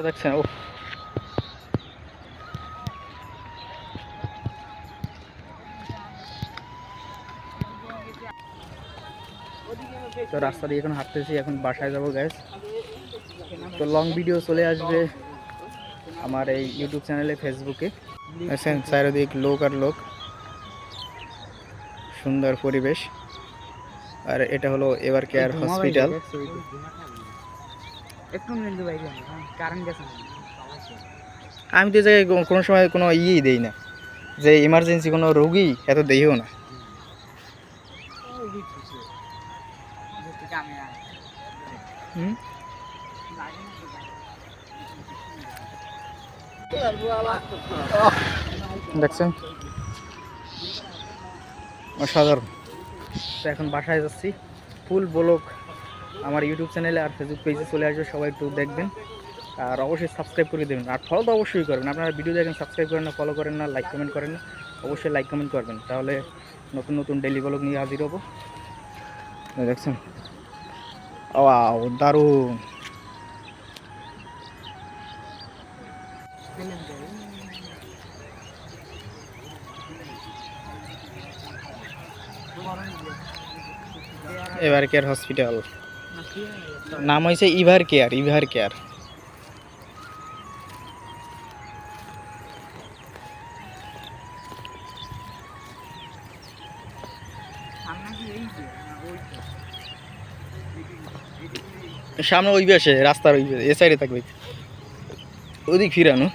দেখছেন ও তো রাস্তা দিয়ে এখন হাঁটতেছি, এখন বাসায় যাবো গ্যাস। তো লং ভিডিও চলে আসবে আমার এই ইউটিউব চ্যানেলে, ফেসবুকে। দেখছেন চারিদিক লোক আর লোক, সুন্দর পরিবেশ। আর এটা হলো এভার কেয়ার হসপিটাল। আমি তো এই জায়গায় কোনো সময় কোনো ইয়েই দেই না, যে ইমার্জেন্সি কোনো রোগী এত দেইও না। দেখছেন অসাধারণ। তো এখন বাসায় যাচ্ছি। ফুল ব্লগ আমার ইউটিউব চ্যানেলে আর ফেসবুক পেজে চলে আসবে, সবাই একটু দেখবেন। আর অবশ্যই সাবস্ক্রাইব করে দেবেন, আর ফলো তো অবশ্যই করবেন। আপনারা ভিডিও দেখেন, সাবস্ক্রাইব করেন না, ফলো করেন না, লাইক কমেন্ট করেন না, অবশ্যই লাইক কমেন্ট করবেন, তাহলে নতুন নতুন ডেইলি ব্লগ নিয়ে হাজির হবো। দেখছেন ওয়াও দারুণ। এভার কেয়ার হসপিটাল, নাম হয়েছে ইভার কেয়ার, ইভার কেয়ার। সামনে ওই পাশে রাস্তার ওই এ সাইডে থাকবে, ওদিক ফিরানো।